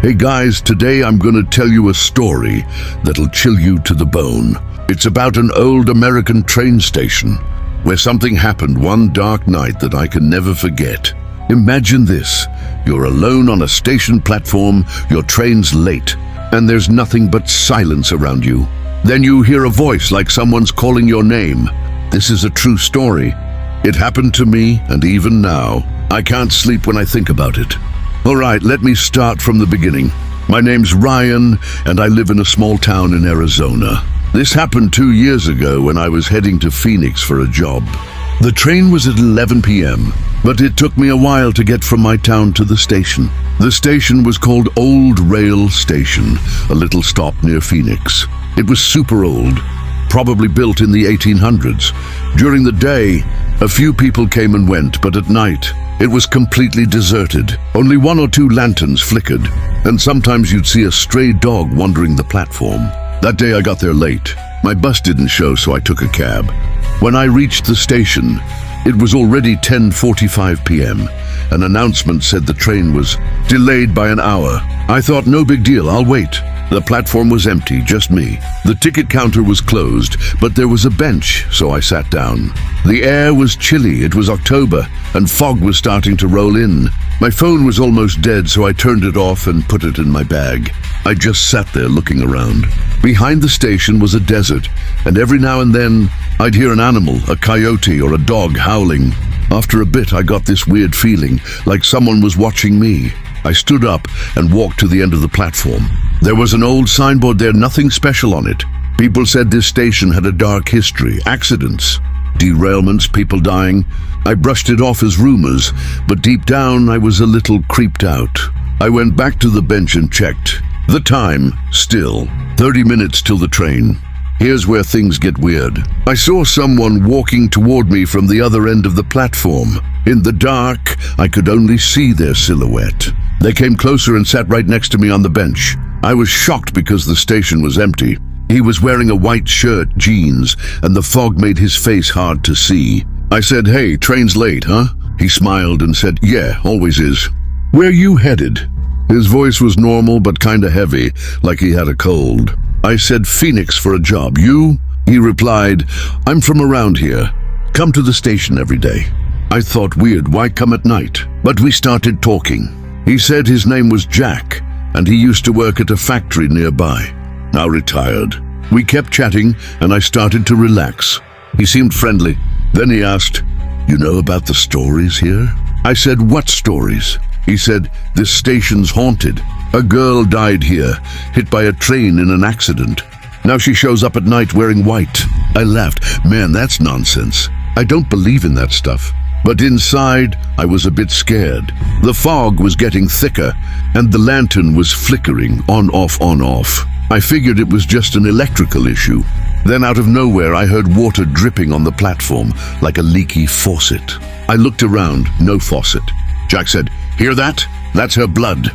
Hey guys, today I'm gonna tell you a story that'll chill you to the bone. It's about an old American train station where something happened one dark night that I can never forget. Imagine this, you're alone on a station platform, your train's late, and there's nothing but silence around you. Then you hear a voice like someone's calling your name. This is a true story. It happened to me, and even now, I can't sleep when I think about it. All right, let me start from the beginning. My name's Ryan, and I live in a small town in Arizona. This happened 2 years ago when I was heading to Phoenix for a job. The train was at 11 p.m., but it took me a while to get from my town to the station. The station was called Old Rail Station, a little stop near Phoenix. It was super old, probably built in the 1800s. During the day, a few people came and went, but at night, it was completely deserted. Only 1 or 2 lanterns flickered, and sometimes you'd see a stray dog wandering the platform. That day I got there late. My bus didn't show, so I took a cab. When I reached the station, it was already 10:45 p.m. An announcement said the train was delayed by an hour. I thought, no big deal, I'll wait. The platform was empty, just me. The ticket counter was closed, but there was a bench, so I sat down. The air was chilly, it was October, and fog was starting to roll in. My phone was almost dead, so I turned it off and put it in my bag. I just sat there looking around. Behind the station was a desert, and every now and then, I'd hear an animal, a coyote or a dog howling. After a bit, I got this weird feeling, like someone was watching me. I stood up and walked to the end of the platform. There was an old signboard there, nothing special on it. People said this station had a dark history, accidents, derailments, people dying. I brushed it off as rumors, but deep down I was a little creeped out. I went back to the bench and checked. The time, still, 30 minutes till the train. Here's where things get weird. I saw someone walking toward me from the other end of the platform. In the dark, I could only see their silhouette. They came closer and sat right next to me on the bench. I was shocked because the station was empty. He was wearing a white shirt, jeans, and the fog made his face hard to see. I said, "Hey, train's late, huh?" He smiled and said, "Yeah, always is." "Where you headed?" His voice was normal but kinda heavy, like he had a cold. I said, "Phoenix for a job. You?" He replied, "I'm from around here. Come to the station every day." I thought, weird, why come at night? But we started talking. He said his name was Jack, and he used to work at a factory nearby, now retired. We kept chatting, and I started to relax. He seemed friendly. Then he asked, "You know about the stories here?" I said, "What stories?" He said, "This station's haunted. A girl died here, hit by a train in an accident. Now she shows up at night wearing white." I laughed. Man, that's nonsense. I don't believe in that stuff. But inside, I was a bit scared. The fog was getting thicker, and the lantern was flickering, on, off, on, off. I figured it was just an electrical issue. Then out of nowhere, I heard water dripping on the platform, like a leaky faucet. I looked around, no faucet. Jack said, "Hear that? That's her blood."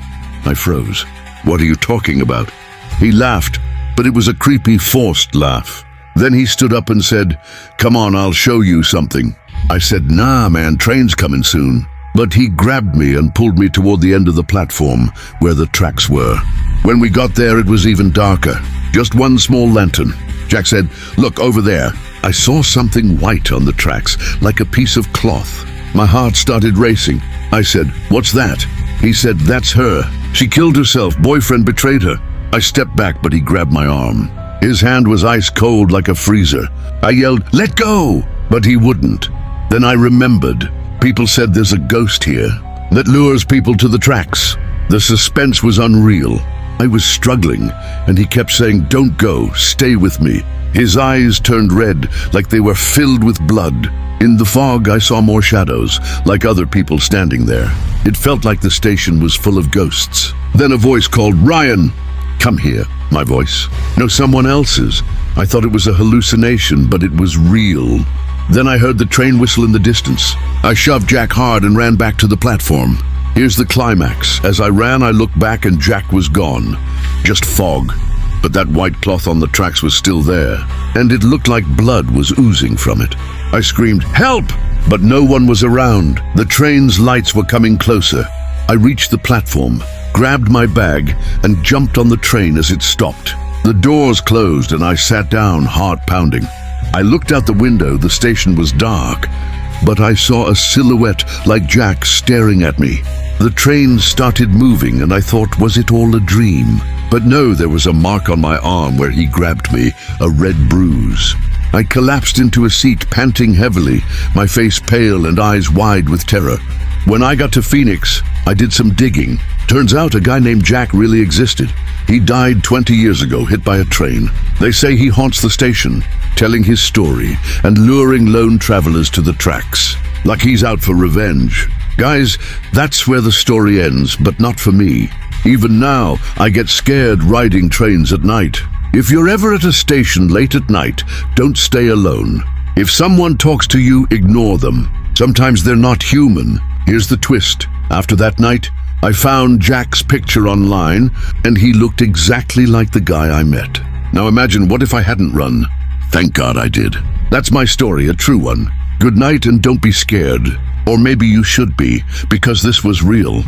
I froze. "What are you talking about?" He laughed, but it was a creepy, forced laugh. Then he stood up and said, "Come on, I'll show you something." I said, "Nah, man, train's coming soon." But he grabbed me and pulled me toward the end of the platform, where the tracks were. When we got there, it was even darker. Just one small lantern. Jack said, "Look, over there." I saw something white on the tracks, like a piece of cloth. My heart started racing. I said, "What's that?" He said, "That's her. She killed herself. Boyfriend betrayed her." I stepped back, but he grabbed my arm. His hand was ice cold like a freezer. I yelled, "Let go!" But he wouldn't. Then I remembered. People said there's a ghost here that lures people to the tracks. The suspense was unreal. I was struggling, and he kept saying, "Don't go, stay with me." His eyes turned red, like they were filled with blood. In the fog, I saw more shadows, like other people standing there. It felt like the station was full of ghosts. Then a voice called, "Ryan!" "Come here," my voice. No, someone else's. I thought it was a hallucination, but it was real. Then I heard the train whistle in the distance. I shoved Jack hard and ran back to the platform. Here's the climax. As I ran, I looked back and Jack was gone. Just fog. But that white cloth on the tracks was still there, and it looked like blood was oozing from it. I screamed, "Help!" But no one was around. The train's lights were coming closer. I reached the platform, grabbed my bag and jumped on the train as it stopped. The doors closed and I sat down, heart pounding. I looked out the window. The station was dark, but I saw a silhouette like Jack staring at me. The train started moving and I thought, was it all a dream? But no, there was a mark on my arm where he grabbed me, a red bruise. I collapsed into a seat, panting heavily, my face pale and eyes wide with terror. When I got to Phoenix, I did some digging. Turns out a guy named Jack really existed. He died 20 years ago, hit by a train. They say he haunts the station, telling his story and luring lone travelers to the tracks, like he's out for revenge. Guys, that's where the story ends, but not for me. Even now, I get scared riding trains at night. If you're ever at a station late at night, don't stay alone. If someone talks to you, ignore them. Sometimes they're not human. Here's the twist. After that night, I found Jack's picture online, and he looked exactly like the guy I met. Now imagine, what if I hadn't run? Thank God I did. That's my story, a true one. Good night and don't be scared. Or maybe you should be, because this was real.